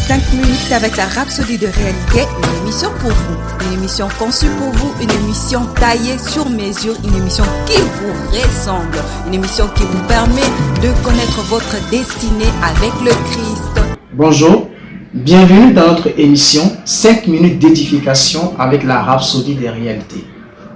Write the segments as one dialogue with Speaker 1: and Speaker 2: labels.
Speaker 1: 5 minutes avec la Rhapsodie de réalité, une émission pour vous, une émission conçue pour vous, une émission taillée sur mesure, une émission qui vous ressemble, une émission qui vous permet de connaître votre destinée avec le Christ.
Speaker 2: Bonjour, bienvenue dans notre émission 5 minutes d'édification avec la Rhapsodie des réalités.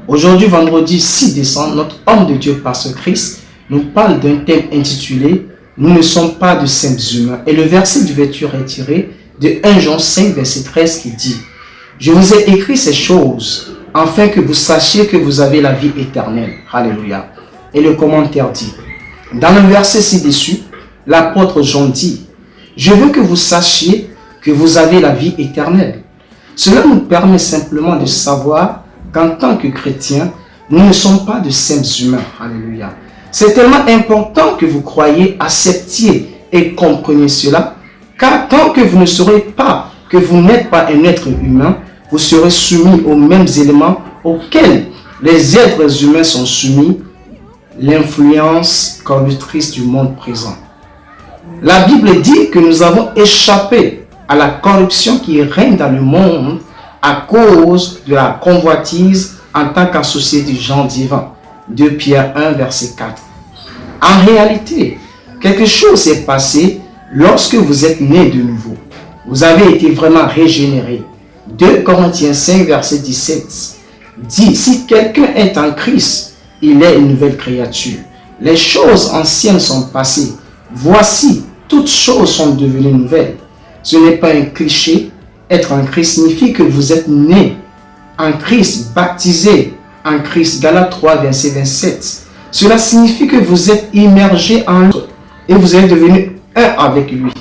Speaker 2: Aujourd'hui, vendredi 6 décembre, notre homme de Dieu, Pasteur Chris, nous parle d'un thème intitulé « Nous ne sommes pas de simples humains ». Et le verset d'ouverture est tiré de 1 Jean 5, verset 13 qui dit « Je vous ai écrit ces choses afin que vous sachiez que vous avez la vie éternelle. » Alléluia. Et le commentaire dit « Dans le verset ci-dessus, l'apôtre Jean dit « Je veux que vous sachiez que vous avez la vie éternelle. » Cela nous permet simplement de savoir qu'en tant que chrétiens, nous ne sommes pas de simples humains. Alléluia. C'est tellement important que vous croyiez, acceptiez et compreniez cela, car tant que vous ne saurez pas que vous n'êtes pas un être humain, vous serez soumis aux mêmes éléments auxquels les êtres humains sont soumis, l'influence corruptrice du monde présent. La Bible dit que nous avons échappé à la corruption qui règne dans le monde à cause de la convoitise en tant qu'associé du genre divin. 2 Pierre 1, verset 4. En réalité, quelque chose s'est passé lorsque vous êtes né de nouveau. Vous avez été vraiment régénéré. 2 Corinthiens 5, verset 17 dit « Si quelqu'un est en Christ, il est une nouvelle créature. Les choses anciennes sont passées. Voici, toutes choses sont devenues nouvelles. » Ce n'est pas un cliché. Être en Christ signifie que vous êtes né en Christ, baptisé en Christ. Galates 3, verset 27. Cela signifie que vous êtes immergé en lui et vous êtes devenu un avec lui.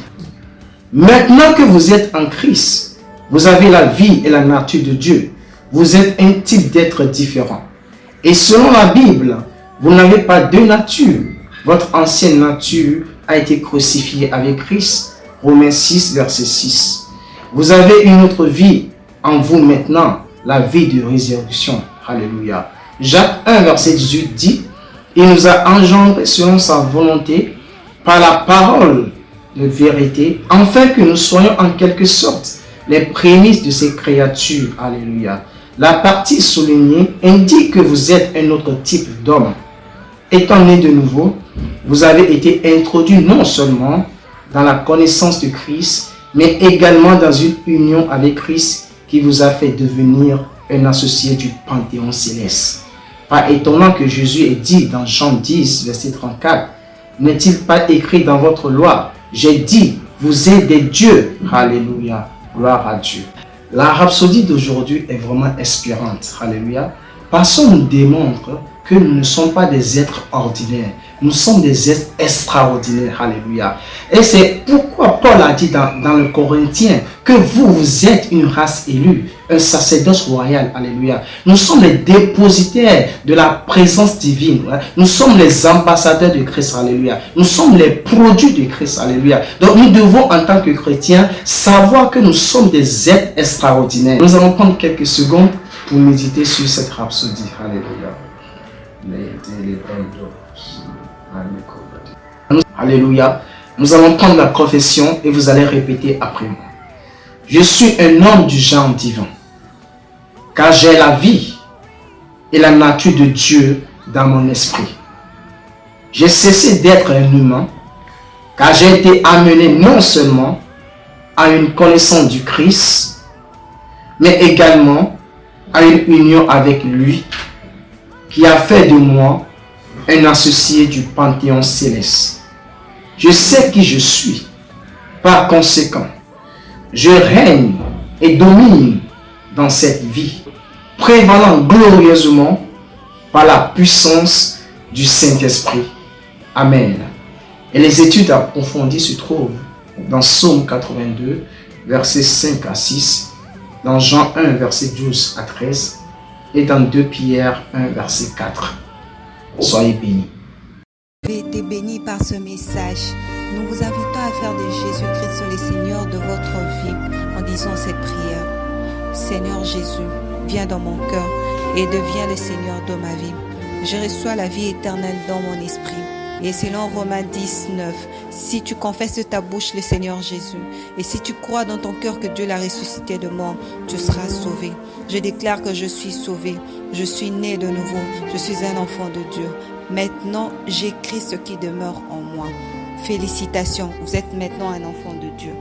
Speaker 2: Maintenant que vous êtes en Christ, vous avez la vie et la nature de Dieu. Vous êtes un type d'être différent. Et selon la Bible, vous n'avez pas deux natures. Votre ancienne nature a été crucifiée avec Christ. Romains 6, verset 6. Vous avez une autre vie en vous maintenant, la vie de résurrection. Alléluia. Jacques 1, verset 18 dit « Il nous a engendrés selon sa volonté par la parole de vérité, afin que nous soyons en quelque sorte les prémices de ces créatures. » Alléluia. La partie soulignée indique que vous êtes un autre type d'homme. Étant né de nouveau, vous avez été introduit non seulement dans la connaissance de Christ, mais également dans une union avec Christ qui vous a fait devenir un associé du Panthéon céleste. Pas étonnant que Jésus ait dit dans Jean 10, verset 34, « N'est-il pas écrit dans votre loi, j'ai dit, vous êtes des dieux. » Alléluia, gloire à Dieu. La rhapsodie d'aujourd'hui est vraiment inspirante. Alléluia. Parce qu'on nous démontre que nous ne sommes pas des êtres ordinaires. Nous sommes des êtres extraordinaires. Alléluia. Et c'est pourquoi Paul a dit dans le Corinthiens que vous êtes une race élue, un sacerdoce royal. Alléluia. Nous sommes les dépositaires de la présence divine. Nous sommes les ambassadeurs de Christ. Alléluia. Nous sommes les produits de Christ. Alléluia. Donc nous devons en tant que chrétiens savoir que nous sommes des êtres extraordinaires. Nous allons prendre quelques secondes pour méditer sur cette rhapsodie. Alléluia. Alléluia. Nous allons prendre la confession et vous allez répéter après moi. Je suis un homme du genre divin, car j'ai la vie et la nature de Dieu dans mon esprit. J'ai cessé d'être un humain, car j'ai été amené non seulement à une connaissance du Christ, mais également à une union avec lui, qui a fait de moi un associé du Panthéon céleste. Je sais qui je suis. Par conséquent, je règne et domine dans cette vie, prévalant glorieusement par la puissance du Saint-Esprit. Amen. Et les études approfondies se trouvent dans Psaume 82, versets 5 à 6, dans Jean 1, verset 12 à 13, et dans 2 Pierre 1, verset 4. Soyez bénis.
Speaker 1: Vous avez été bénis par ce message. Nous vous invitons à faire de Jésus-Christ le Seigneur de votre vie en disant cette prière. Seigneur Jésus, viens dans mon cœur et deviens le Seigneur de ma vie. Je reçois la vie éternelle dans mon esprit. Et selon Romains 10, 9, si tu confesses de ta bouche le Seigneur Jésus, et si tu crois dans ton cœur que Dieu l'a ressuscité de mort, tu seras sauvé. Je déclare que je suis sauvé, je suis né de nouveau, je suis un enfant de Dieu. Maintenant, j'écris ce qui demeure en moi. Félicitations, vous êtes maintenant un enfant de Dieu.